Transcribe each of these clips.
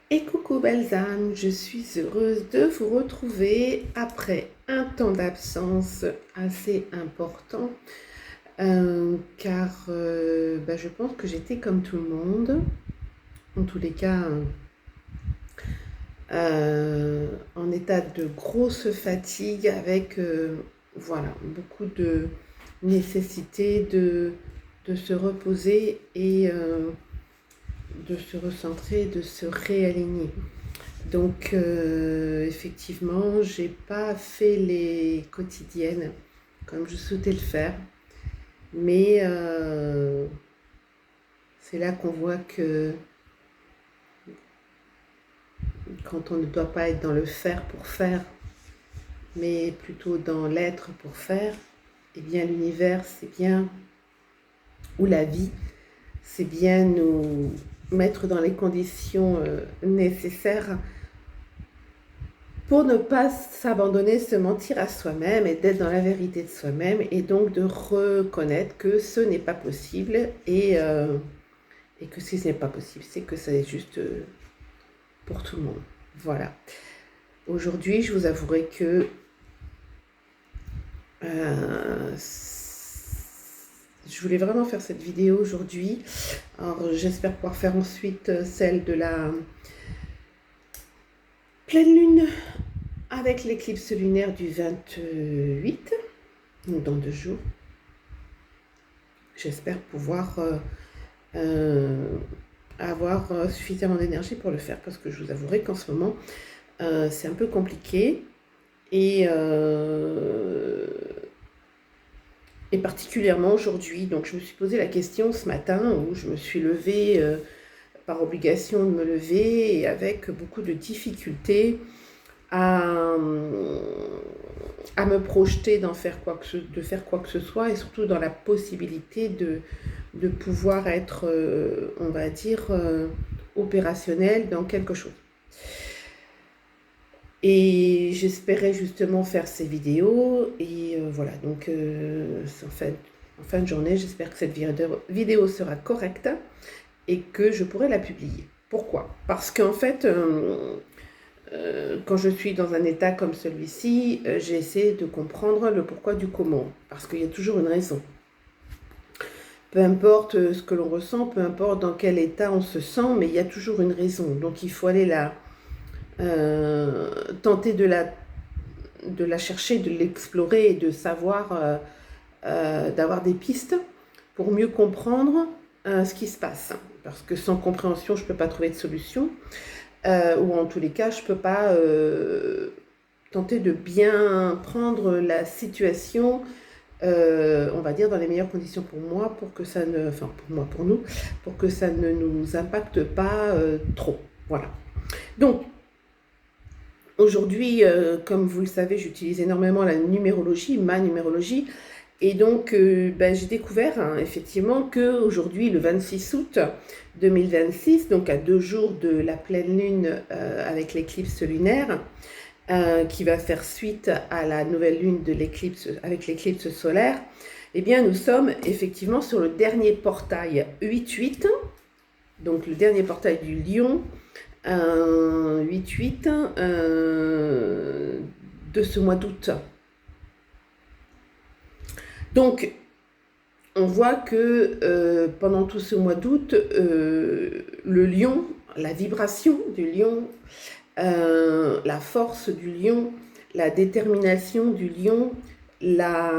Et coucou belles âmes, je suis heureuse de vous retrouver après un temps d'absence assez important car je pense que j'étais comme tout le monde, en tous les cas en état de grosse fatigue avec voilà, beaucoup de nécessité de se reposer et de se recentrer, de se réaligner. Donc, effectivement, j'ai pas fait les quotidiennes comme je souhaitais le faire. Mais c'est là qu'on voit que quand on ne doit pas être dans le faire pour faire, mais plutôt dans l'être pour faire, eh bien l'univers, c'est bien, ou la vie, c'est bien nous mettre dans les conditions nécessaires pour ne pas s'abandonner, se mentir à soi-même et d'être dans la vérité de soi-même et donc de reconnaître que ce n'est pas possible et que si ce n'est pas possible, c'est que ça est juste pour tout le monde. Voilà. Aujourd'hui, je vous avouerai que je voulais vraiment faire cette vidéo aujourd'hui. Alors, j'espère pouvoir faire ensuite celle de la pleine lune avec l'éclipse lunaire du 28, donc dans 2 jours. J'espère pouvoir avoir suffisamment d'énergie pour le faire parce que je vous avouerai qu'en ce moment, c'est un peu compliqué et particulièrement aujourd'hui. Donc, je me suis posé la question ce matin où je me suis levée par obligation de me lever et avec beaucoup de difficultés à me projeter de faire quoi que ce soit et surtout dans la possibilité de pouvoir être, on va dire, opérationnel dans quelque chose. Et j'espérais justement faire ces vidéos et voilà, donc en fin de journée, j'espère que cette vidéo sera correcte et que je pourrai la publier. Pourquoi? Parce qu'en fait, quand je suis dans un état comme celui-ci, j'ai essayé de comprendre le pourquoi du comment, parce qu'il y a toujours une raison. Peu importe ce que l'on ressent, peu importe dans quel état on se sent, mais il y a toujours une raison. Donc il faut aller tenter de la chercher, de l'explorer et de savoir, d'avoir des pistes pour mieux comprendre ce qui se passe. Parce que sans compréhension, je ne peux pas trouver de solution. Ou en tous les cas, je ne peux pas tenter de bien prendre la situation, on va dire, dans les meilleures conditions pour moi, pour que ça ne, enfin pour moi, pour nous, pour que ça ne nous impacte pas trop. Voilà. Donc, aujourd'hui, comme vous le savez, j'utilise énormément la numérologie, ma numérologie. Et donc, j'ai découvert effectivement qu'aujourd'hui, le 26 août 2026, donc à 2 jours de la pleine lune avec l'éclipse lunaire, qui va faire suite à la nouvelle lune de l'éclipse avec l'éclipse solaire, eh bien, nous sommes effectivement sur le dernier portail 8-8, donc le dernier portail du lion, 8-8 de ce mois d'août. Donc, on voit que pendant tout ce mois d'août, le lion, la vibration du lion, la force du lion, la détermination du lion, la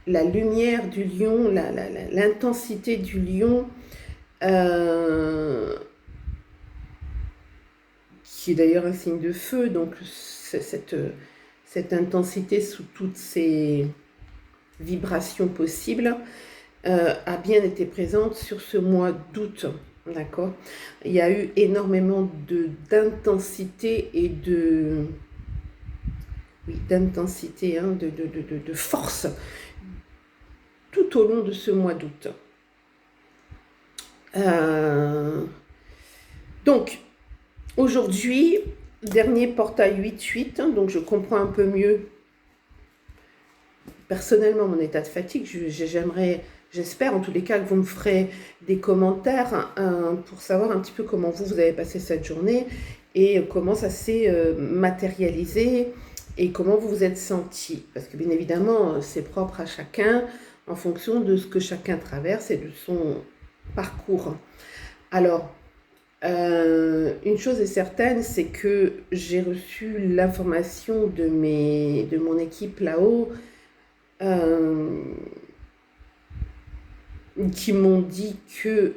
lumière du lion, l'intensité du lion, qui est d'ailleurs un signe de feu, donc cette intensité sous toutes ses vibrations possibles a bien été présente sur ce mois d'août, d'accord? Il y a eu énormément d'intensité et d'intensité, de force tout au long de ce mois d'août. Donc, aujourd'hui, dernier portail 8-8, donc je comprends un peu mieux personnellement mon état de fatigue. J'aimerais J'espère en tous les cas que vous me ferez des commentaires pour savoir un petit peu comment vous avez passé cette journée et comment ça s'est matérialisé et comment vous vous êtes senti. Parce que bien évidemment, c'est propre à chacun en fonction de ce que chacun traverse et de son parcours. Alors, une chose est certaine, c'est que j'ai reçu l'information de mon équipe là-haut qui m'ont dit que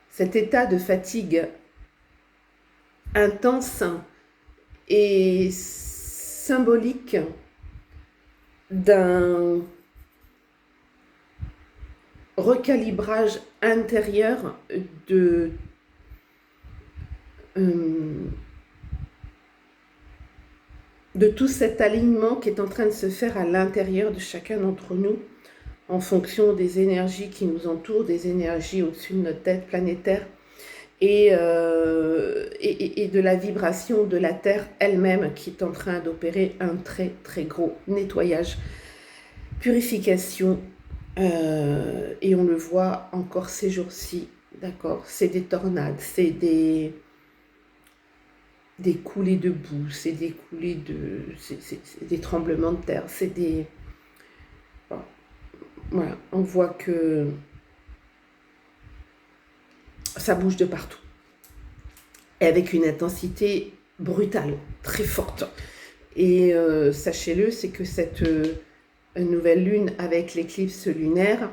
cet état de fatigue intense est symbolique d'un recalibrage intérieur de tout cet alignement qui est en train de se faire à l'intérieur de chacun d'entre nous en fonction des énergies qui nous entourent, des énergies au-dessus de notre tête planétaire et de la vibration de la Terre elle-même qui est en train d'opérer un très très gros nettoyage, purification, et on le voit encore ces jours-ci, d'accord, c'est des tornades, c'est des coulées de boue, c'est des coulées de... c'est des tremblements de terre, c'est des... Voilà, on voit que ça bouge de partout. Et avec une intensité brutale, très forte. Et sachez-le, c'est que cette nouvelle lune avec l'éclipse lunaire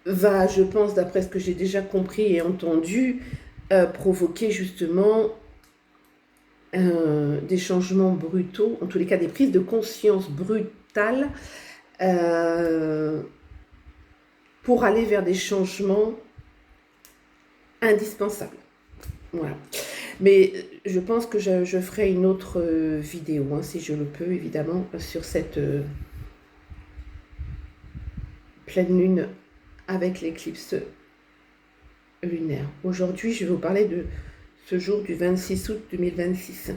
va, je pense, d'après ce que j'ai déjà compris et entendu, provoquer justement des changements brutaux, en tous les cas des prises de conscience brutales pour aller vers des changements indispensables. Voilà. Mais je pense que je ferai une autre vidéo, hein, si je le peux, évidemment, sur cette pleine lune avec l'éclipse lunaire. Aujourd'hui, je vais vous parler de ce jour du 26 août 2026.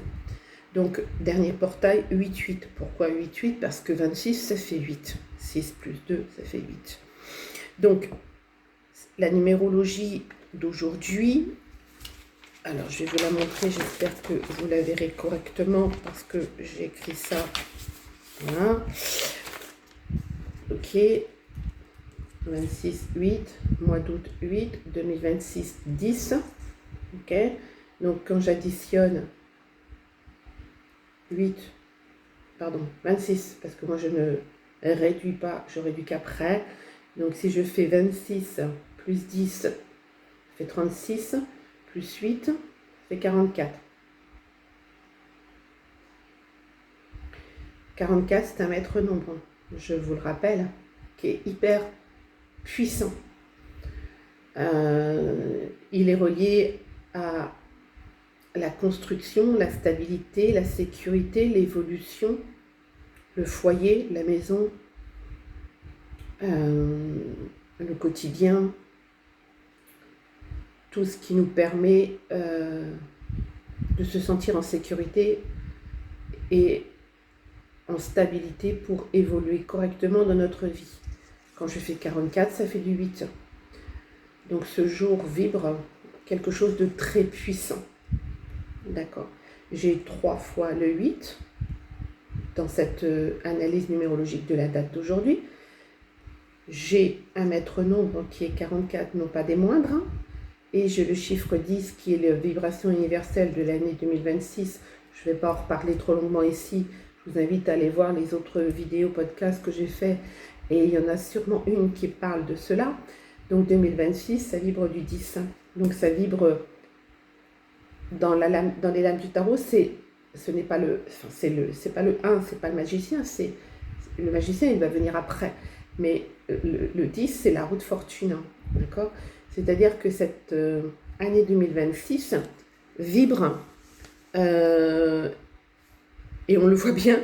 Donc, dernier portail, 8-8. Pourquoi 8-8? Parce que 26, ça fait 8. 6 plus 2, ça fait 8. Donc, la numérologie d'aujourd'hui, alors je vais vous la montrer, j'espère que vous la verrez correctement parce que j'ai écrit ça. Voilà. Ok. 26, 8, mois d'août 8, 2026, 10. Ok. Donc, quand j'additionne 26, parce que moi je ne réduis pas, je réduis qu'après. Donc si je fais 26 plus 10, ça fait 36, plus 8, ça fait 44. 44, c'est un maître nombre, je vous le rappelle, qui est hyper puissant. Il est relié à la construction, la stabilité, la sécurité, l'évolution, le foyer, la maison, le quotidien, tout ce qui nous permet de se sentir en sécurité et en stabilité pour évoluer correctement dans notre vie. Quand je fais 44, ça fait du 8. Donc ce jour vibre quelque chose de très puissant. D'accord. J'ai 3 fois le 8 dans cette analyse numérologique de la date d'aujourd'hui. J'ai un maître nombre qui est 44, non pas des moindres, hein, et j'ai le chiffre 10 qui est la vibration universelle de l'année 2026. Je ne vais pas en reparler trop longuement ici. Je vous invite à aller voir les autres vidéos, podcasts que j'ai fait, et il y en a sûrement une qui parle de cela. Donc 2026, ça vibre du 10. Donc ça vibre dans les lames du tarot, ce n'est pas le, enfin, c'est pas le 1, c'est pas le magicien, le magicien, il va venir après. Mais le 10, c'est la roue de fortune, hein, d'accord? C'est-à-dire que cette année 2026 vibre, et on le voit bien,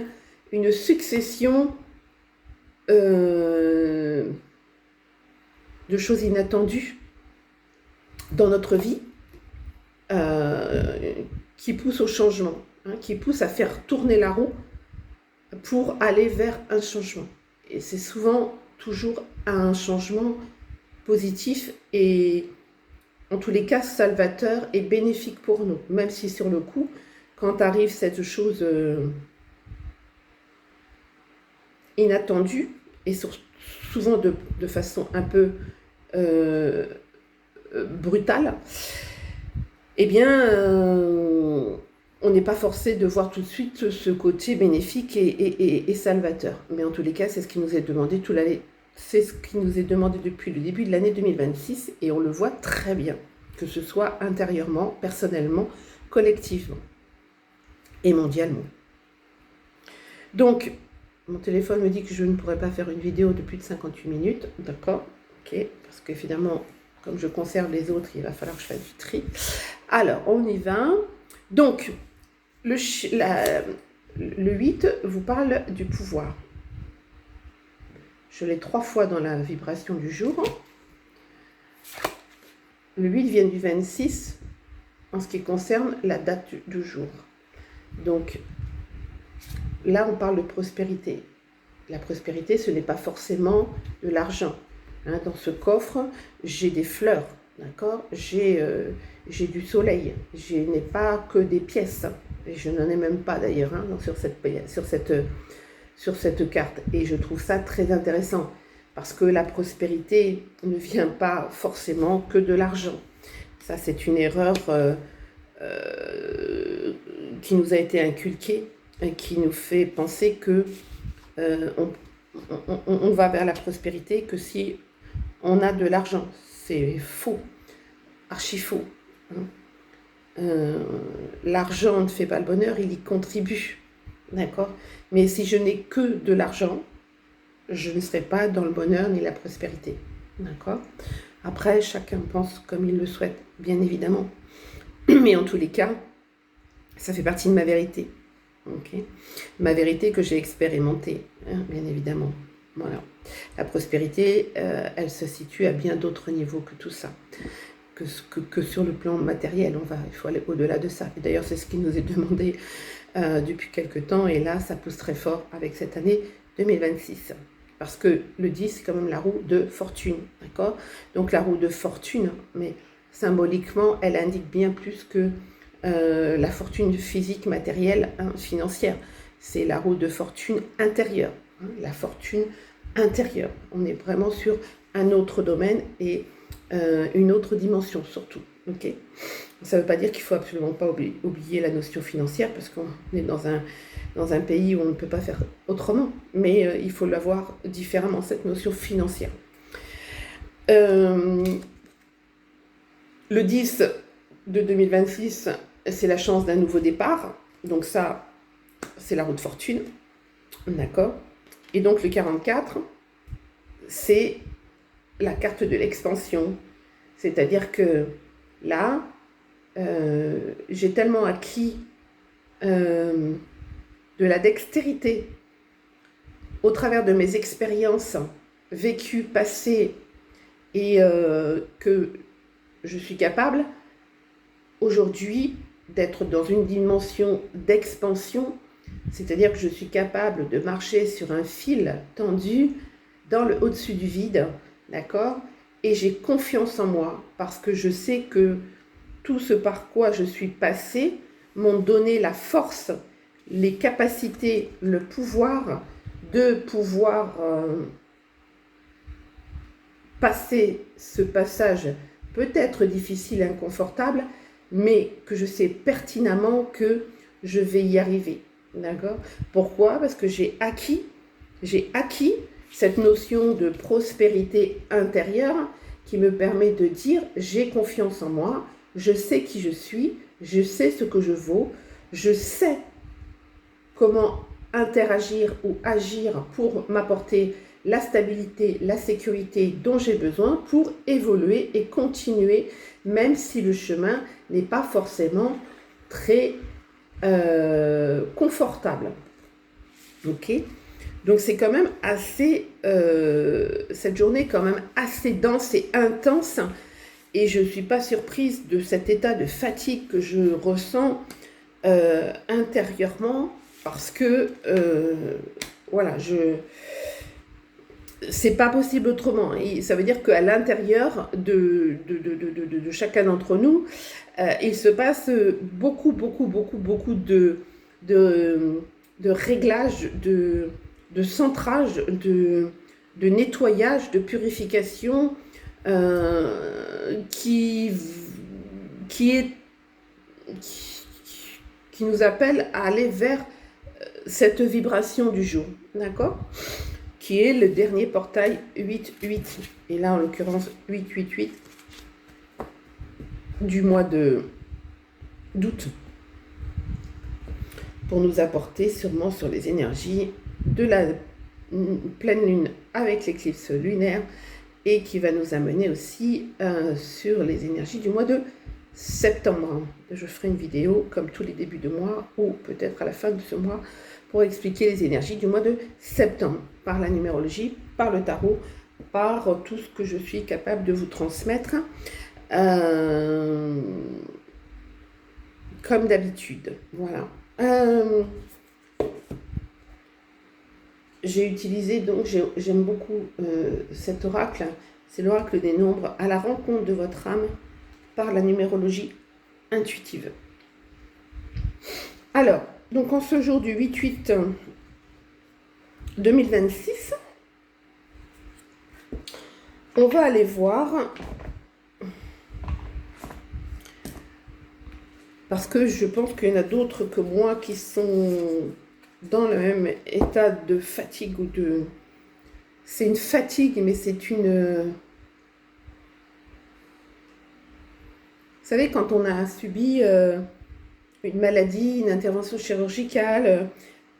une succession de choses inattendues dans notre vie qui poussent au changement. hein, qui pousse à faire tourner la roue pour aller vers un changement. Et c'est souvent toujours un changement positif et en tous les cas salvateur et bénéfique pour nous. Même si sur le coup, quand arrive cette chose inattendue et souvent de façon un peu brutale, eh bien, on n'est pas forcé de voir tout de suite ce côté bénéfique et salvateur. Mais en tous les cas, c'est ce qui nous est demandé toute l'année. C'est ce qui nous est demandé depuis le début de l'année 2026 et on le voit très bien, que ce soit intérieurement, personnellement, collectivement et mondialement. Donc, mon téléphone me dit que je ne pourrais pas faire une vidéo de plus de 58 minutes. D'accord, ok, parce qu'évidemment, comme je conserve les autres, il va falloir que je fasse du tri. Alors, on y va. Donc, le 8 vous parle du pouvoir. Je l'ai 3 fois dans la vibration du jour. Le 8 vient du 26 en ce qui concerne la date du jour. Donc, là, on parle de prospérité. La prospérité, ce n'est pas forcément de l'argent. Hein, dans ce coffre, j'ai des fleurs, d'accord ? J'ai du soleil. Je n'ai pas que des pièces. Et je n'en ai même pas d'ailleurs hein, sur cette carte. Et je trouve ça très intéressant. Parce que la prospérité ne vient pas forcément que de l'argent. Ça, c'est une erreur qui nous a été inculquée, qui nous fait penser que on va vers la prospérité que si on a de l'argent. C'est faux, archi faux. Hein. L'argent ne fait pas le bonheur, il y contribue. D'accord ? Mais si je n'ai que de l'argent, je ne serai pas dans le bonheur ni la prospérité. D'accord ? Après, chacun pense comme il le souhaite, bien évidemment. Mais en tous les cas, ça fait partie de ma vérité. Okay. Ma vérité que j'ai expérimentée, hein, bien évidemment. Voilà. La prospérité, elle se situe à bien d'autres niveaux que tout ça. Que sur le plan matériel, il faut aller au-delà de ça. Et d'ailleurs, c'est ce qui nous est demandé depuis quelque temps. Et là, ça pousse très fort avec cette année 2026. Parce que le 10, c'est quand même la roue de fortune. D'accord ? Donc la roue de fortune, mais symboliquement, elle indique bien plus que la fortune physique, matérielle, hein, financière. C'est la roue de fortune intérieure. Hein, la fortune intérieure. On est vraiment sur un autre domaine et une autre dimension surtout. Okay ? Ça ne veut pas dire qu'il ne faut absolument pas oublier la notion financière parce qu'on est dans un pays où on ne peut pas faire autrement. Mais il faut l'avoir différemment, cette notion financière. Le 10 de 2026, c'est la chance d'un nouveau départ. Donc ça, c'est la roue de fortune. D'accord ? Et donc le 44, c'est la carte de l'expansion. C'est-à-dire que là, j'ai tellement acquis de la dextérité au travers de mes expériences vécues, passées, et que je suis capable aujourd'hui d'être dans une dimension d'expansion, c'est-à-dire que je suis capable de marcher sur un fil tendu au-dessus du vide, d'accord ? Et j'ai confiance en moi parce que je sais que tout ce par quoi je suis passée m'ont donné la force, les capacités, le pouvoir de pouvoir passer ce passage peut-être difficile, inconfortable, mais que je sais pertinemment que je vais y arriver. D'accord ? Pourquoi ? Parce que j'ai acquis cette notion de prospérité intérieure qui me permet de dire j'ai confiance en moi, je sais qui je suis, je sais ce que je vaux, je sais comment interagir ou agir pour m'apporter la stabilité, la sécurité dont j'ai besoin pour évoluer et continuer, même si le chemin n'est pas forcément très confortable. Ok ? Donc c'est quand même assez, cette journée est quand même assez dense et intense, et je ne suis pas surprise de cet état de fatigue que je ressens intérieurement, parce que, voilà, c'est pas possible autrement. Et ça veut dire qu'à l'intérieur de chacun d'entre nous, il se passe beaucoup de, de réglages, de centrage, de nettoyage, de purification qui, est, qui nous appelle à aller vers cette vibration du jour, d'accord ? Qui est le dernier portail 888. Et là, en l'occurrence, 888 du mois d'août, pour nous apporter sûrement sur les énergies de la pleine lune avec l'éclipse lunaire, et qui va nous amener aussi sur les énergies du mois de septembre. Je ferai une vidéo comme tous les débuts de mois, ou peut-être à la fin de ce mois, pour expliquer les énergies du mois de septembre, par la numérologie, par le tarot, par tout ce que je suis capable de vous transmettre, comme d'habitude. Voilà. J'ai utilisé, donc j'aime beaucoup cet oracle, c'est l'oracle des nombres, à la rencontre de votre âme par la numérologie intuitive. Alors, donc en ce jour du 8-8 2026, on va aller voir, parce que je pense qu'il y en a d'autres que moi qui sont dans le même état de fatigue ou de... C'est une fatigue, mais c'est une... Vous savez, quand on a subi une maladie, une intervention chirurgicale,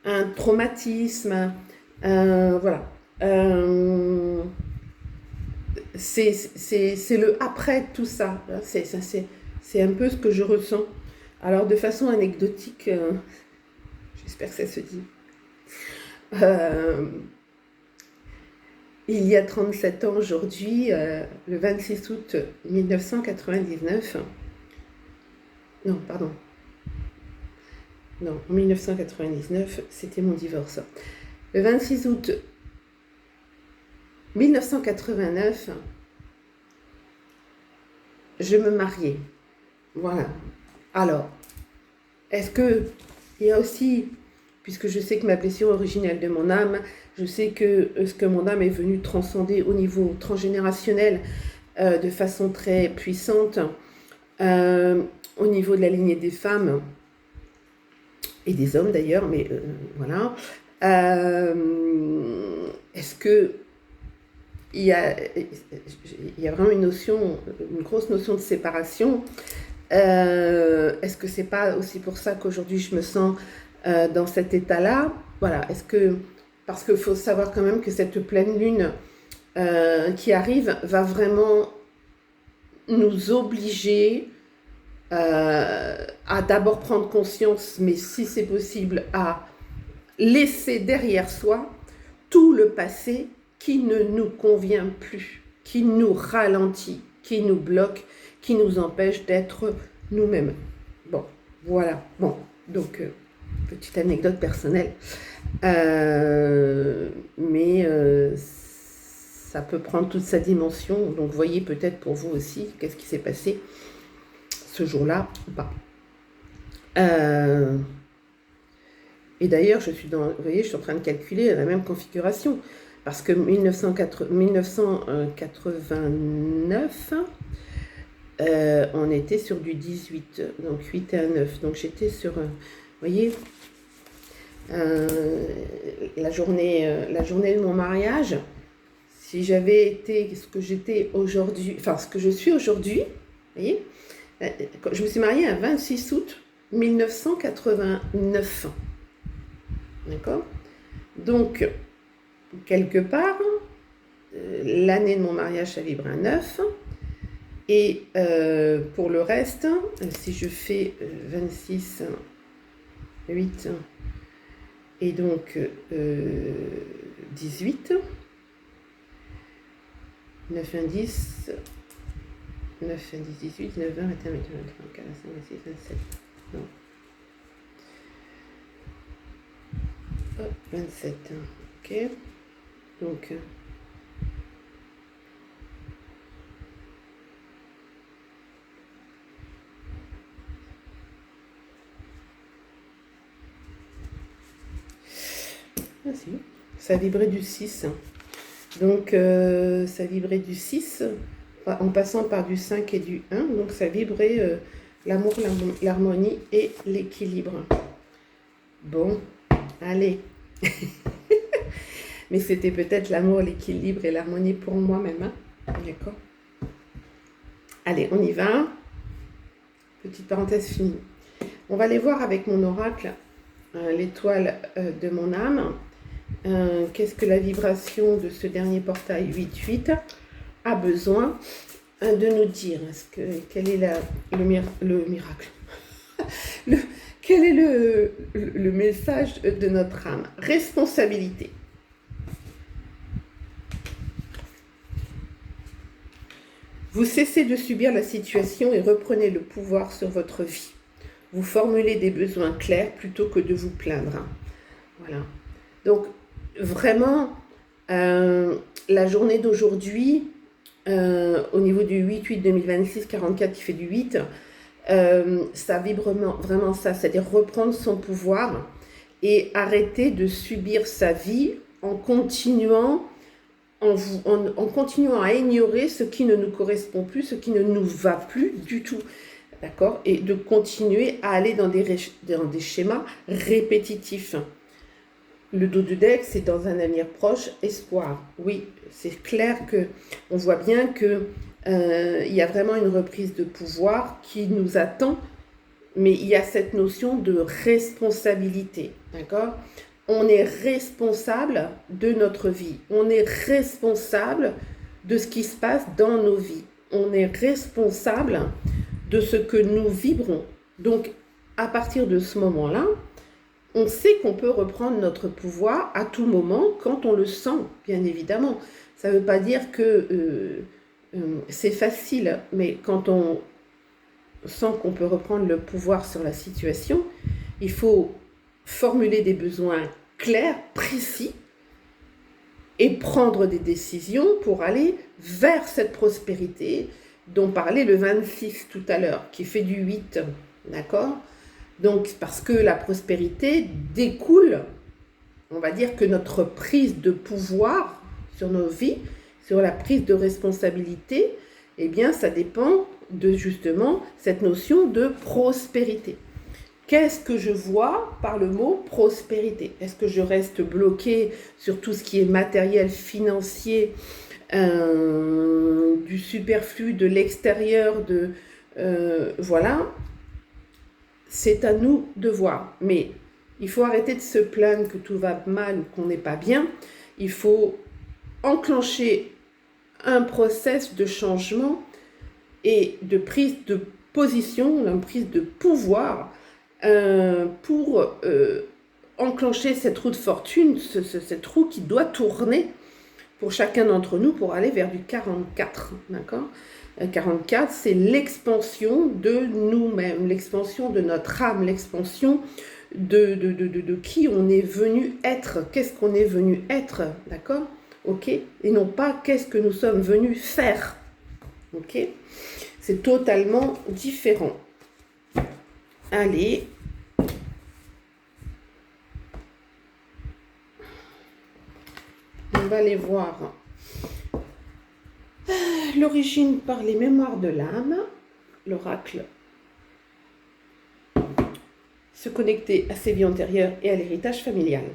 un traumatisme, voilà. C'est le après tout ça. C'est un peu ce que je ressens. Alors, de façon anecdotique, j'espère que ça se dit. Il y a 37 ans aujourd'hui, le 26 août 1999, non, pardon, non, en 1999, c'était mon divorce. Le 26 août 1989, je me mariais. Voilà. Alors, est-ce que il y a aussi, puisque je sais que ma blessure originelle de mon âme, je sais que ce que mon âme est venue transcender au niveau transgénérationnel de façon très puissante, au niveau de la lignée des femmes et des hommes d'ailleurs, mais voilà. Est-ce que il y a vraiment une grosse notion de séparation. Est-ce que c'est pas aussi pour ça qu'aujourd'hui je me sens dans cet état-là? Voilà, parce qu'il faut savoir quand même que cette pleine lune qui arrive va vraiment nous obliger à d'abord prendre conscience, mais si c'est possible, à laisser derrière soi tout le passé qui ne nous convient plus, qui nous ralentit, qui nous bloque, qui nous empêche d'être nous-mêmes. Bon, voilà. Bon, donc, petite anecdote personnelle. Mais ça peut prendre toute sa dimension. Donc, voyez peut-être pour vous aussi qu'est-ce qui s'est passé ce jour-là ou pas. Et d'ailleurs, vous voyez, je suis en train de calculer la même configuration. Parce que 1989, on était sur du 18, donc 8 et 1 9. Donc j'étais sur, vous voyez, la journée de mon mariage, si j'avais été ce que j'étais aujourd'hui, enfin ce que je suis aujourd'hui, vous voyez, je me suis mariée un 26 août 1989. D'accord ? Donc, quelque part, l'année de mon mariage, ça vibre un 9. Et pour le reste, si je fais 26, 8, et donc 18, 9, 1, 10, 9, 1, 10, 18, 9, 20, 21, 22, 23, 24, 25, 26, 27, non. Hop, 27. Ok. Donc, ah si, ça vibrait du 6. Donc, ça vibrait du 6 en passant par du 5 et du 1. Donc, ça vibrait l'amour, l'harmonie et l'équilibre. Bon, allez. Mais c'était peut-être l'amour, l'équilibre et l'harmonie pour moi-même. Hein. D'accord. Allez, on y va. Petite parenthèse finie. On va aller voir avec mon oracle, l'étoile de mon âme. Qu'est-ce que la vibration de ce dernier portail 8-8 a besoin de nous dire. Quel est le miracle quel est le message de notre âme? Responsabilité. Vous cessez de subir la situation et reprenez le pouvoir sur votre vie. Vous formulez des besoins clairs plutôt que de vous plaindre. Voilà. Donc, vraiment, la journée d'aujourd'hui, au niveau du 8-8-2026, 44 qui fait du 8, ça vibre vraiment ça, c'est-à-dire reprendre son pouvoir et arrêter de subir sa vie en continuant à ignorer ce qui ne nous correspond plus, ce qui ne nous va plus du tout. D'accord? Et de continuer à aller dans des schémas répétitifs. Le dos de deck, c'est dans un avenir proche, espoir. Oui, c'est clair qu'on voit bien qu'il y a vraiment une reprise de pouvoir qui nous attend, mais il y a cette notion de responsabilité. D'accord? On est responsable de notre vie. On est responsable de ce qui se passe dans nos vies. On est responsable de ce que nous vibrons. Donc, à partir de ce moment-là, on sait qu'on peut reprendre notre pouvoir à tout moment quand on le sent, bien évidemment. Ça ne veut pas dire que c'est facile, mais quand on sent qu'on peut reprendre le pouvoir sur la situation, il faut formuler des besoins clairs, précis, et prendre des décisions pour aller vers cette prospérité dont parlait le 26 tout à l'heure, qui fait du 8, d'accord? Donc, parce que la prospérité découle, on va dire que notre prise de pouvoir sur nos vies, sur la prise de responsabilité, eh bien, ça dépend de justement cette notion de prospérité. Qu'est-ce que je vois par le mot prospérité? Est-ce que je reste bloqué sur tout ce qui est matériel, financier, du superflu, de l'extérieur, voilà. C'est à nous de voir. Mais il faut arrêter de se plaindre que tout va mal ou qu'on n'est pas bien. Il faut enclencher un process de changement et de prise de position, une prise de pouvoir pour enclencher cette roue de fortune, cette roue qui doit tourner pour chacun d'entre nous pour aller vers du 44, d'accord? 44, c'est l'expansion de nous-mêmes, l'expansion de notre âme, l'expansion de qui on est venu être, qu'est-ce qu'on est venu être, d'accord? Ok? Et non pas qu'est-ce que nous sommes venus faire, ok? C'est totalement différent. Allez. On va aller voir l'origine par les mémoires de l'âme, l'oracle, se connecter à ses vies antérieures et à l'héritage familial.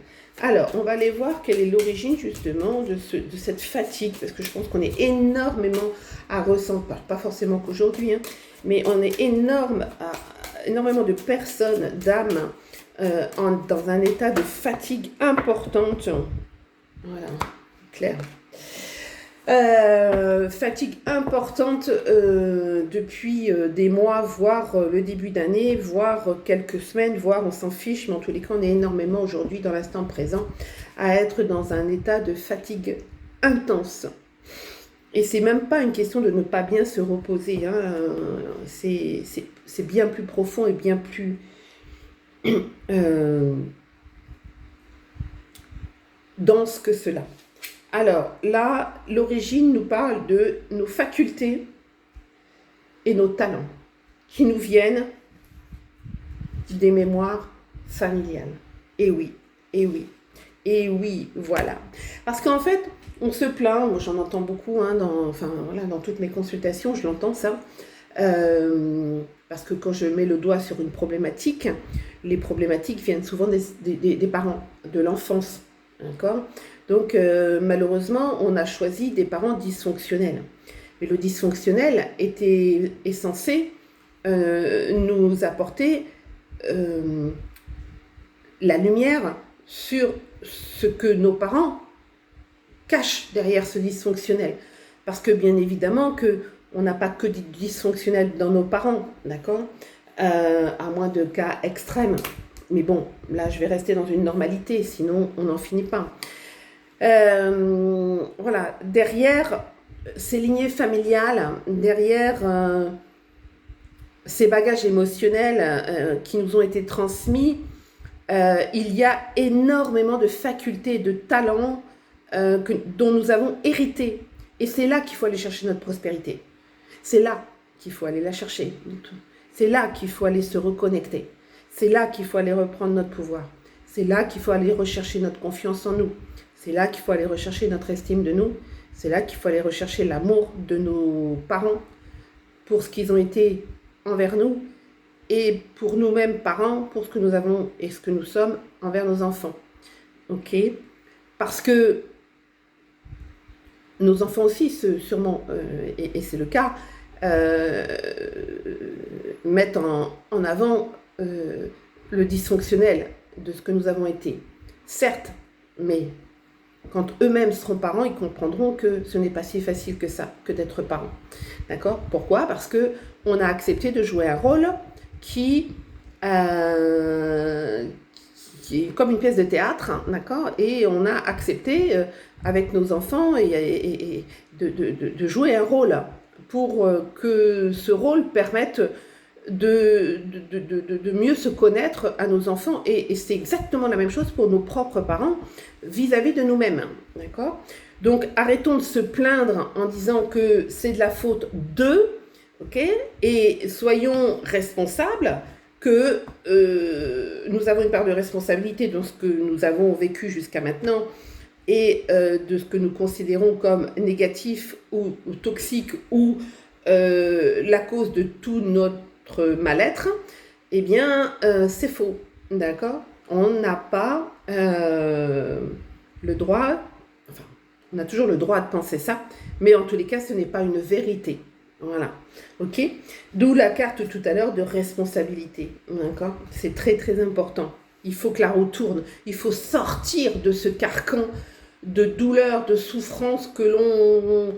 Alors, on va aller voir quelle est l'origine justement de cette fatigue, parce que je pense qu'on est énormément à ressentir, pas forcément qu'aujourd'hui, hein, mais on est énormément de personnes, d'âmes, dans un état de fatigue importante. Voilà, clair. Fatigue importante depuis des mois, voire le début d'année, voire quelques semaines, voire on s'en fiche, mais en tous les cas, on est énormément aujourd'hui dans l'instant présent à être dans un état de fatigue intense. Et c'est même pas une question de ne pas bien se reposer, hein. C'est bien plus profond et bien plus dense que cela. Alors là, l'origine nous parle de nos facultés et nos talents qui nous viennent des mémoires familiales. Et oui, et oui, et oui, voilà. Parce qu'en fait, on se plaint, moi j'en entends beaucoup, hein, dans toutes mes consultations, je l'entends ça, parce que quand je mets le doigt sur une problématique, les problématiques viennent souvent des parents, de l'enfance, d'accord ? Donc malheureusement, on a choisi des parents dysfonctionnels. Mais le dysfonctionnel est censé nous apporter la lumière sur ce que nos parents cachent derrière ce dysfonctionnel. Parce que bien évidemment on n'a pas que du dysfonctionnel dans nos parents, d'accord, à moins de cas extrêmes. Mais bon, là je vais rester dans une normalité, sinon on n'en finit pas. Voilà, derrière ces lignées familiales, derrière ces bagages émotionnels qui nous ont été transmis, il y a énormément de facultés, de talents dont nous avons hérité. Et c'est là qu'il faut aller chercher notre prospérité. C'est là qu'il faut aller la chercher. C'est là qu'il faut aller se reconnecter. C'est là qu'il faut aller reprendre notre pouvoir. C'est là qu'il faut aller rechercher notre confiance en nous. C'est là qu'il faut aller rechercher notre estime de nous. C'est là qu'il faut aller rechercher l'amour de nos parents pour ce qu'ils ont été envers nous et pour nous-mêmes parents, pour ce que nous avons et ce que nous sommes envers nos enfants. Ok ? Parce que nos enfants aussi, sûrement, et c'est le cas, mettent en avant le dysfonctionnel de ce que nous avons été. Certes, mais quand eux-mêmes seront parents, ils comprendront que ce n'est pas si facile que ça, que d'être parent. D'accord ? Pourquoi ? Parce qu'on a accepté de jouer un rôle qui est comme une pièce de théâtre, hein, d'accord ? Et on a accepté avec nos enfants de jouer un rôle pour que ce rôle permette de mieux se connaître à nos enfants. Et c'est exactement la même chose pour nos propres parents vis-à-vis de nous-mêmes, d'accord ? Donc arrêtons de se plaindre en disant que c'est de la faute d'eux, ok ? Et soyons responsables que nous avons une part de responsabilité dans ce que nous avons vécu jusqu'à maintenant et de ce que nous considérons comme négatif ou toxique ou la cause de tout notre mal-être. Eh bien, c'est faux, d'accord ? On n'a pas le droit, enfin, on a toujours le droit de penser ça, mais en tous les cas, ce n'est pas une vérité. Voilà, ok ? D'où la carte tout à l'heure de responsabilité, d'accord ? C'est très très important. Il faut que la roue tourne, il faut sortir de ce carcan de douleur, de souffrance que l'on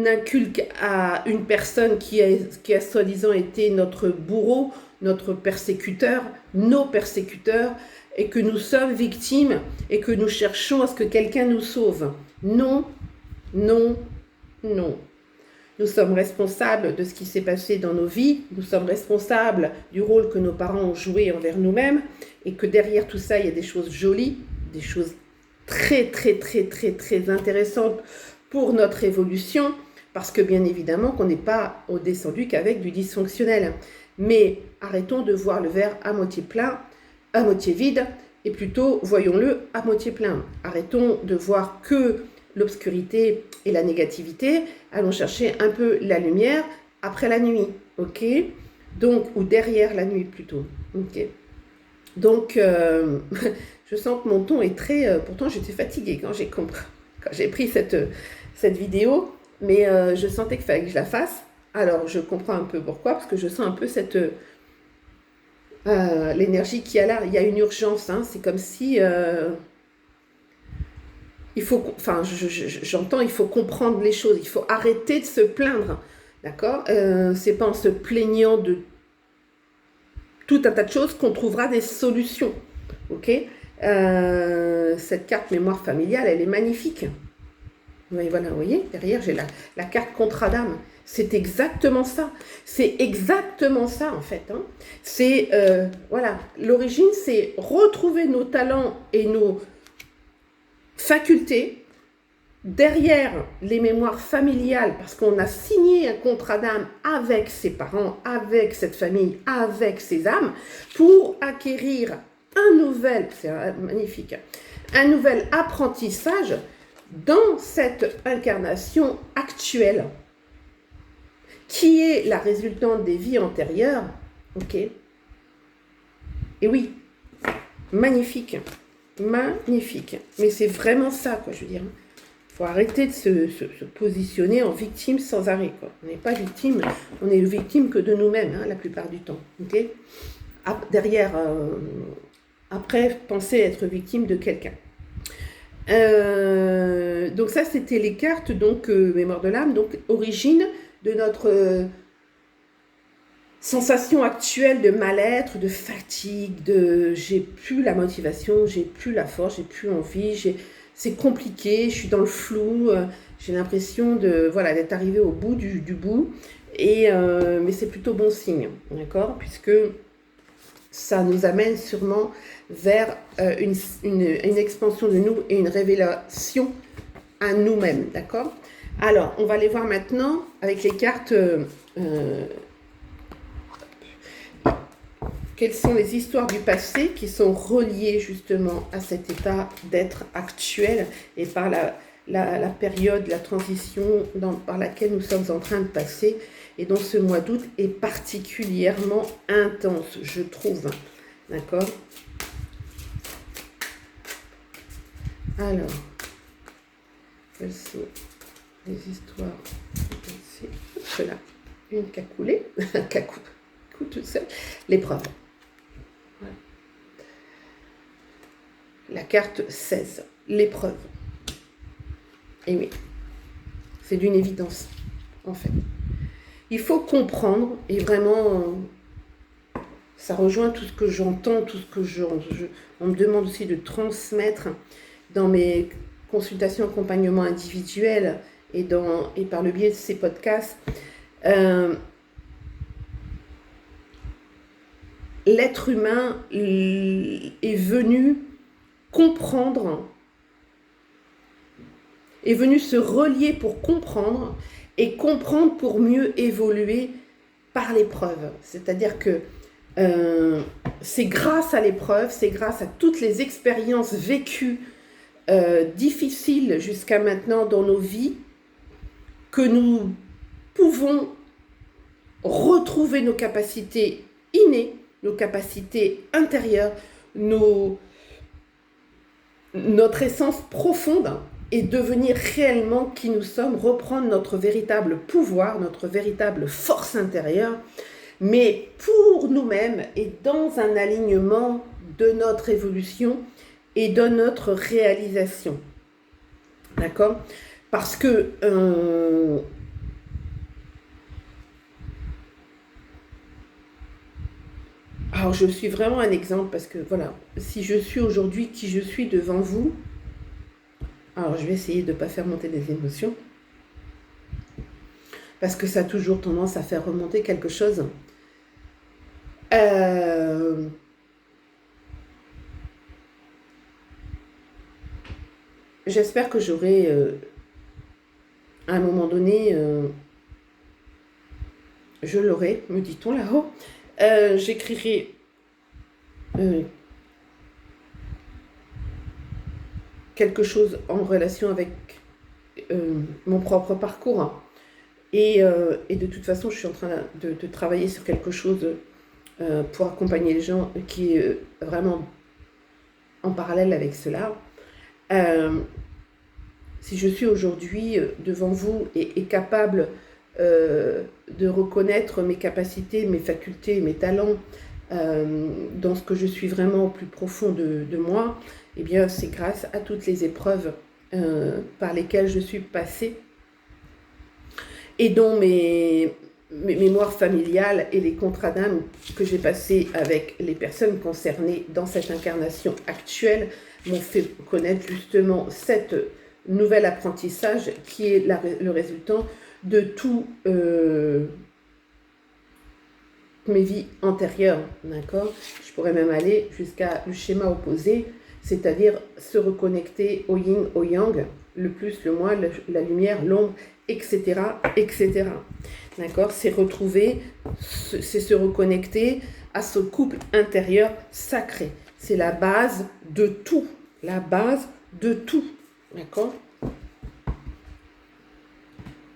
inculque à une personne qui a soi-disant été notre bourreau, notre persécuteur, nos persécuteurs, et que nous sommes victimes et que nous cherchons à ce que quelqu'un nous sauve. Non, non, non. Nous sommes responsables de ce qui s'est passé dans nos vies, nous sommes responsables du rôle que nos parents ont joué envers nous-mêmes, et que derrière tout ça, il y a des choses jolies, des choses très, très, très, très, très intéressantes pour notre évolution, parce que bien évidemment qu'on n'est pas descendu qu'avec du dysfonctionnel. Mais arrêtons de voir le verre à moitié plein, à moitié vide, et plutôt voyons-le à moitié plein. Arrêtons de voir que l'obscurité et la négativité, allons chercher un peu la lumière après la nuit, ok ? Donc, ou derrière la nuit plutôt, ok ? Donc, je sens que mon ton est très... pourtant, j'étais fatiguée quand j'ai pris cette vidéo, mais je sentais qu'il fallait que je la fasse. Alors, je comprends un peu pourquoi, parce que je sens un peu l'énergie qu'il y a là. Il y a une urgence, hein, c'est comme si... il faut comprendre les choses, il faut arrêter de se plaindre, d'accord ? C'est pas en se plaignant de tout un tas de choses qu'on trouvera des solutions, ok ? Cette carte mémoire familiale, elle est magnifique. Oui, voilà, vous voyez, derrière j'ai la carte contrat d'âme. C'est exactement ça. C'est exactement ça en fait. Hein. C'est, voilà, l'origine, c'est retrouver nos talents et nos facultés, derrière les mémoires familiales, parce qu'on a signé un contrat d'âme avec ses parents, avec cette famille, avec ses âmes, pour acquérir un nouvel, c'est magnifique, un nouvel apprentissage dans cette incarnation actuelle, qui est la résultante des vies antérieures, ok? Et oui, magnifique, magnifique, mais c'est vraiment ça, quoi, je veux dire. Il faut arrêter de se positionner en victime sans arrêt, quoi. On n'est pas victime, on est victime que de nous-mêmes, hein, la plupart du temps, ok? Derrière, après, penser être victime de quelqu'un. Donc ça, c'était les cartes, donc mémoire de l'âme, donc origine de notre sensation actuelle de mal-être, de fatigue, de j'ai plus la motivation, j'ai plus la force, j'ai plus envie, c'est compliqué, je suis dans le flou, j'ai l'impression de voilà d'être arrivé au bout du bout, et mais c'est plutôt bon signe, d'accord, puisque ça nous amène sûrement vers une expansion de nous et une révélation à nous-mêmes, d'accord. Alors, on va les voir maintenant avec les cartes. Quelles sont les histoires du passé qui sont reliées justement à cet état d'être actuel et par la période, la transition par laquelle nous sommes en train de passer, et dont ce mois d'août est particulièrement intense, je trouve. D'accord? Alors, quelles sont les histoires du passé? Voilà, une qui a coulé, un qui a coulé toute seule. L'épreuve. Voilà. La carte 16, l'épreuve. Et oui, c'est d'une évidence, en fait. Il faut comprendre, et vraiment, ça rejoint tout ce que j'entends, tout ce que on me demande aussi de transmettre dans mes consultations, accompagnement individuel et par le biais de ces podcasts. L'être humain est venu comprendre, est venu se relier pour comprendre, et comprendre pour mieux évoluer par l'épreuve. C'est-à-dire que c'est grâce à l'épreuve, c'est grâce à toutes les expériences vécues difficiles jusqu'à maintenant dans nos vies que nous pouvons retrouver nos capacités innées, nos capacités intérieures, notre essence profonde, et devenir réellement qui nous sommes, reprendre notre véritable pouvoir, notre véritable force intérieure, mais pour nous-mêmes et dans un alignement de notre évolution et de notre réalisation. D'accord ? Parce que alors je suis vraiment un exemple, parce que voilà, si je suis aujourd'hui qui je suis devant vous, alors je vais essayer de ne pas faire monter des émotions, parce que ça a toujours tendance à faire remonter quelque chose. J'espère que j'aurai, à un moment donné, je l'aurai, me dit-on là-haut, j'écrirai quelque chose en relation avec mon propre parcours, hein. Et de toute façon, je suis en train de travailler sur quelque chose pour accompagner les gens qui est vraiment en parallèle avec cela. Si je suis aujourd'hui devant vous et capable de reconnaître mes capacités, mes facultés, mes talents, dans ce que je suis vraiment au plus profond de moi, eh bien c'est grâce à toutes les épreuves par lesquelles je suis passée, et dont mes mémoires familiales et les contrats d'âme que j'ai passés avec les personnes concernées dans cette incarnation actuelle m'ont fait connaître justement cet nouvel apprentissage qui est le résultant de tout mes vies antérieures, d'accord ? Je pourrais même aller jusqu'à le schéma opposé, c'est-à-dire se reconnecter au yin, au yang, le plus, le moins, la lumière, l'ombre, etc., etc. D'accord? C'est retrouver, c'est se reconnecter à ce couple intérieur sacré. C'est la base de tout. La base de tout. D'accord?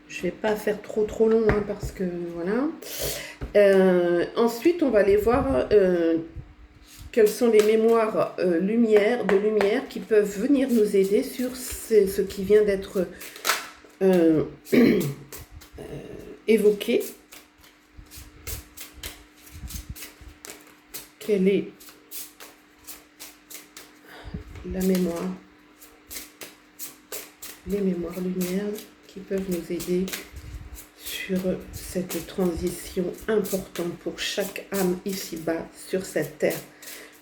Je ne vais pas faire trop long hein, parce que voilà. Ensuite, on va aller voir quelles sont les mémoires de lumière qui peuvent venir nous aider sur ce qui vient d'être évoqué. Quelle est la mémoire, les mémoires lumière qui peuvent nous aider sur cette transition importante pour chaque âme ici-bas sur cette terre.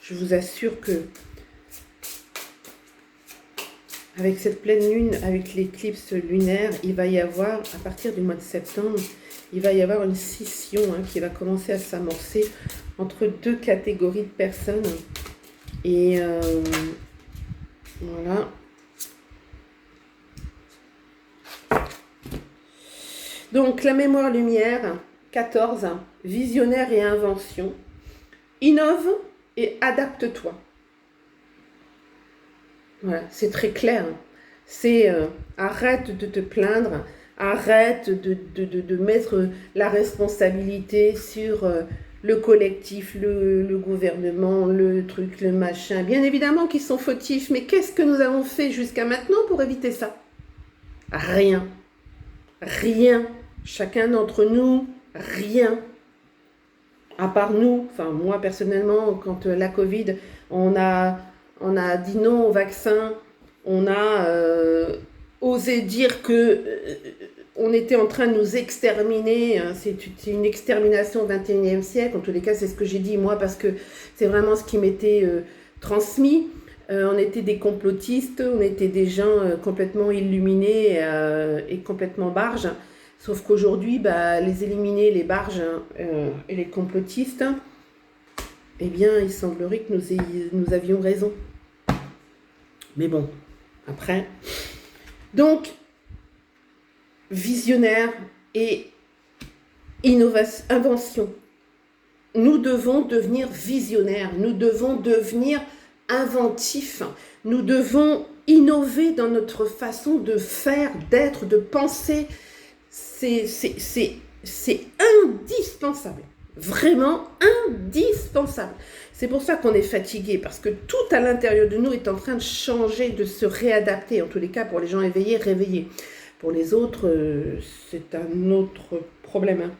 Je vous assure que avec cette pleine lune, avec l'éclipse lunaire, il va y avoir, à partir du mois de septembre, il va y avoir une scission qui va commencer à s'amorcer entre deux catégories de personnes. Et voilà. Donc, la mémoire lumière, 14, visionnaire et invention. Innove et adapte-toi. Voilà, c'est très clair. C'est arrête de te plaindre, arrête de mettre la responsabilité sur le collectif, le gouvernement, le truc, le machin. Bien évidemment qu'ils sont fautifs, mais qu'est-ce que nous avons fait jusqu'à maintenant pour éviter ça? Rien. Rien. Chacun d'entre nous, rien. À part nous, enfin moi personnellement, quand la Covid, on a dit non au vaccin, on a osé dire que on était en train de nous exterminer, c'est une extermination au XXIe siècle, en tous les cas c'est ce que j'ai dit moi, parce que c'est vraiment ce qui m'était transmis. On était des complotistes, on était des gens complètement illuminés et complètement barges, sauf qu'aujourd'hui, les illuminés, les barges et les complotistes, eh bien, il semblerait que nous avions raison. Mais bon, après. Donc, visionnaire et invention. Nous devons devenir visionnaires, nous devons devenir inventifs, nous devons innover dans notre façon de faire, d'être, de penser. C'est indispensable. Vraiment indispensable. C'est pour ça qu'on est fatigué, parce que tout à l'intérieur de nous est en train de changer, de se réadapter. En tous les cas, pour les gens éveillés, réveillés. Pour les autres, c'est un autre problème.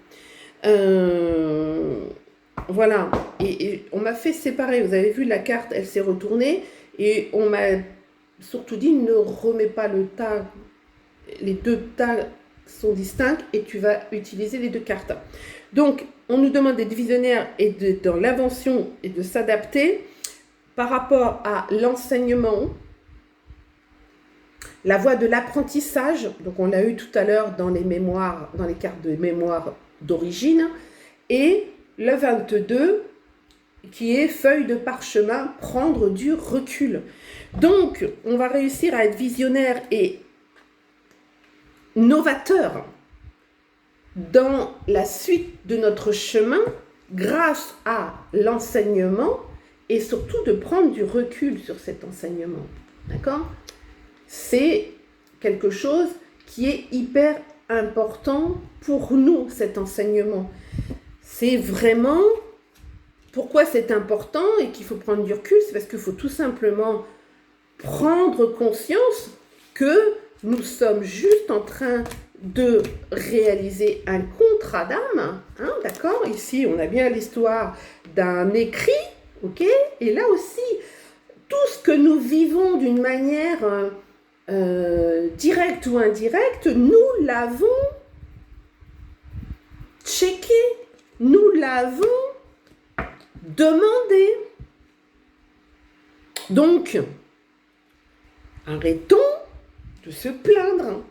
Voilà. Et on m'a fait séparer. Vous avez vu, la carte, elle s'est retournée. Et on m'a surtout dit, ne remets pas le tas. Les deux tas sont distincts et tu vas utiliser les deux cartes. Donc, on nous demande d'être visionnaire et dans l'invention et de s'adapter par rapport à l'enseignement, la voie de l'apprentissage, donc on l'a eu tout à l'heure dans les mémoires, dans les cartes de mémoire d'origine, et le 22 qui est feuille de parchemin, prendre du recul. Donc, on va réussir à être visionnaire et novateur dans la suite de notre chemin grâce à l'enseignement et surtout de prendre du recul sur cet enseignement. D'accord? C'est quelque chose qui est hyper important pour nous, cet enseignement. C'est vraiment... Pourquoi c'est important et qu'il faut prendre du recul? C'est parce qu'il faut tout simplement prendre conscience que nous sommes juste en train de réaliser un contrat d'âme, hein, d'accord? Ici, on a bien l'histoire d'un écrit, ok? Et là aussi, tout ce que nous vivons d'une manière directe ou indirecte, nous l'avons checké, nous l'avons demandé. Donc, arrêtons de se plaindre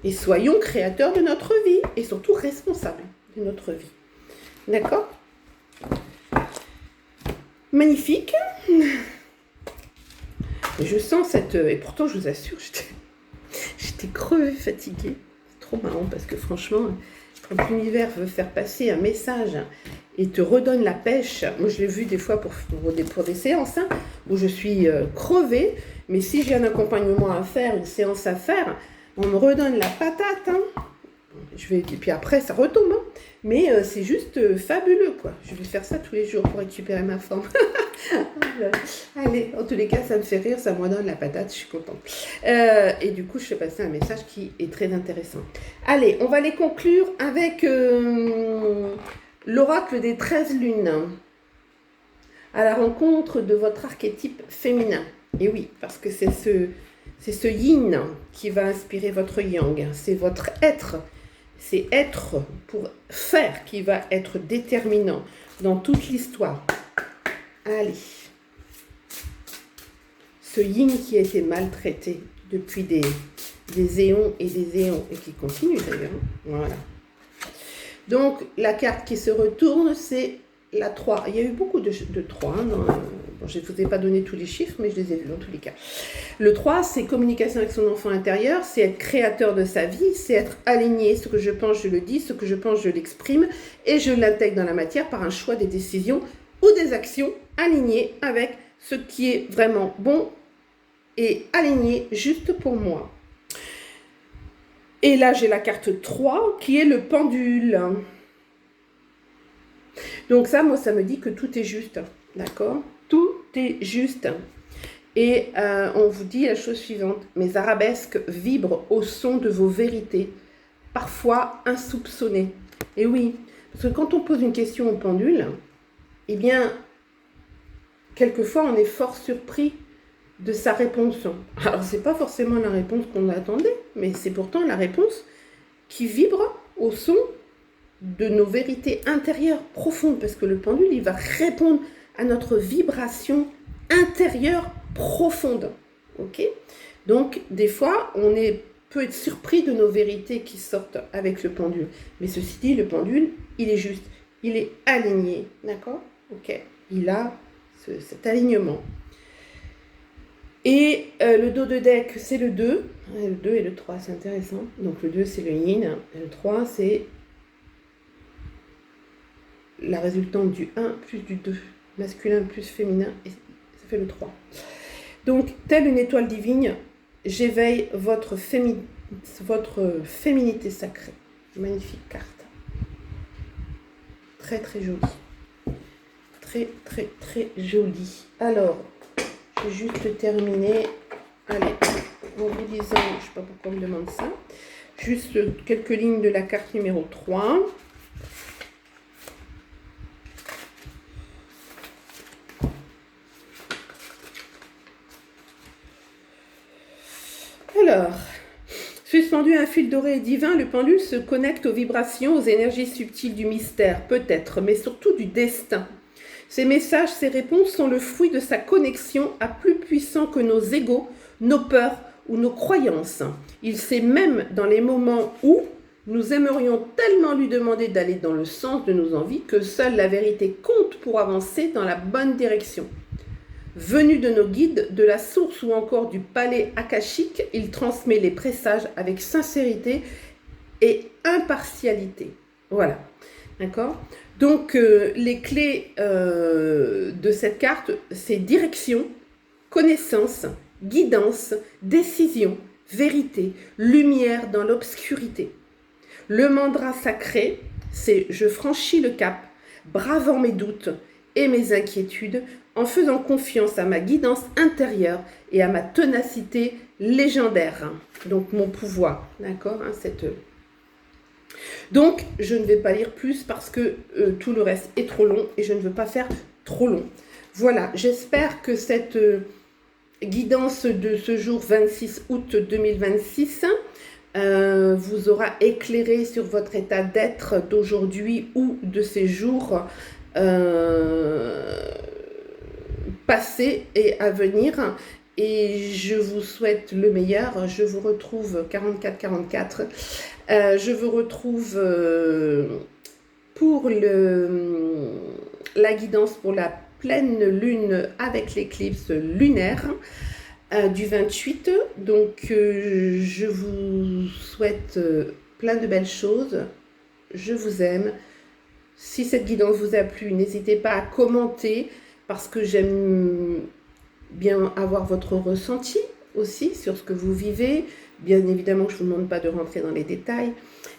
et soyons créateurs de notre vie et surtout responsables de notre vie. D'accord? Magnifique. Mais je sens cette... Et pourtant, je vous assure, j'étais crevée, fatiguée. C'est trop marrant parce que franchement, quand l'univers veut faire passer un message et te redonne la pêche, moi je l'ai vu des fois pour des séances hein, où je suis crevée, mais si j'ai un accompagnement à faire, une séance à faire, on me redonne la patate. Hein. Et puis après, ça retombe. Hein. Mais c'est juste fabuleux, quoi. Je vais faire ça tous les jours pour récupérer ma forme. Allez, en tous les cas, ça me fait rire, ça me redonne la patate, je suis contente. Et du coup, je fais passer un message qui est très intéressant. Allez, on va les conclure avec l'oracle des 13 lunes. À la rencontre de votre archétype féminin. Et oui, parce que c'est ce yin qui va inspirer votre yang. C'est votre être. C'est être pour faire qui va être déterminant dans toute l'histoire. Allez. Ce yin qui a été maltraité depuis des éons et des éons et qui continue d'ailleurs. Voilà. Donc, la carte qui se retourne, c'est la 3. Il y a eu beaucoup de 3. Hein, bon, je ne vous ai pas donné tous les chiffres, mais je les ai vus dans tous les cas. Le 3, c'est communication avec son enfant intérieur, c'est être créateur de sa vie, c'est être aligné. Ce que je pense, je le dis, ce que je pense, je l'exprime, et je l'intègre dans la matière par un choix des décisions ou des actions alignées avec ce qui est vraiment bon et aligné juste pour moi. Et là, j'ai la carte 3, qui est le pendule. Donc ça, moi, ça me dit que tout est juste, d'accord? Tout est juste. Et on vous dit la chose suivante, mes arabesques vibrent au son de vos vérités, parfois insoupçonnées. Et oui, parce que quand on pose une question au pendule, eh bien, quelquefois, on est fort surpris de sa réponse. Alors, ce n'est pas forcément la réponse qu'on attendait, mais c'est pourtant la réponse qui vibre au son de nos vérités intérieures profondes, parce que le pendule, il va répondre à notre vibration intérieure profonde. Ok? Donc, des fois, peut être surpris de nos vérités qui sortent avec le pendule. Mais ceci dit, le pendule, il est juste. Il est aligné. D'accord? Ok. Il a cet alignement. Et le dos de deck, c'est le 2. Le 2 et le 3, c'est intéressant. Donc, le 2, c'est le yin. Et le 3, c'est la résultante du 1 plus du 2. Masculin plus féminin. Et ça fait le 3. Donc, telle une étoile divine, j'éveille votre féminité sacrée. Magnifique carte. Très, très jolie. Très, très, très jolie. Alors, je vais juste terminer. Allez, en vous disant, je ne sais pas pourquoi on me demande ça. Juste quelques lignes de la carte numéro 3. Alors, suspendu à un fil doré et divin, le pendule se connecte aux vibrations, aux énergies subtiles du mystère, peut-être, mais surtout du destin. Ces messages, ces réponses sont le fruit de sa connexion à plus puissant que nos égos, nos peurs ou nos croyances. Il sait même dans les moments où nous aimerions tellement lui demander d'aller dans le sens de nos envies que seule la vérité compte pour avancer dans la bonne direction. Venu de nos guides, de la source ou encore du palais akashique, il transmet les présages avec sincérité et impartialité. Voilà, d'accord? Donc, les clés de cette carte, c'est direction, connaissance, guidance, décision, vérité, lumière dans l'obscurité. Le mantra sacré, c'est « Je franchis le cap, bravant mes doutes et mes inquiétudes, en faisant confiance à ma guidance intérieure et à ma ténacité légendaire. » Donc, mon pouvoir, d'accord, hein, Donc, je ne vais pas lire plus parce que tout le reste est trop long et je ne veux pas faire trop long. Voilà, j'espère que cette guidance de ce jour 26 août 2026 vous aura éclairé sur votre état d'être d'aujourd'hui ou de ces jours passés et à venir. Et je vous souhaite le meilleur. Je vous retrouve 44-44. Je vous retrouve pour la guidance pour la pleine lune avec l'éclipse lunaire. du 28. Donc, je vous souhaite plein de belles choses. Je vous aime. Si cette guidance vous a plu, n'hésitez pas à commenter parce que j'aime bien avoir votre ressenti aussi sur ce que vous vivez. Bien évidemment, je ne vous demande pas de rentrer dans les détails,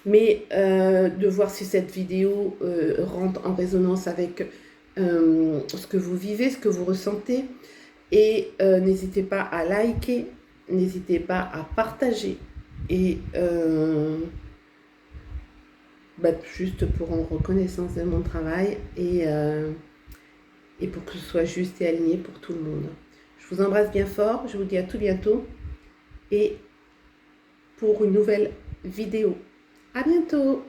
mais de voir si cette vidéo rentre en résonance avec ce que vous vivez, ce que vous ressentez. Et n'hésitez pas à liker, n'hésitez pas à partager. Et juste pour en reconnaissance de mon travail et pour que ce soit juste et aligné pour tout le monde. Je vous embrasse bien fort, je vous dis à tout bientôt et pour une nouvelle vidéo. À bientôt!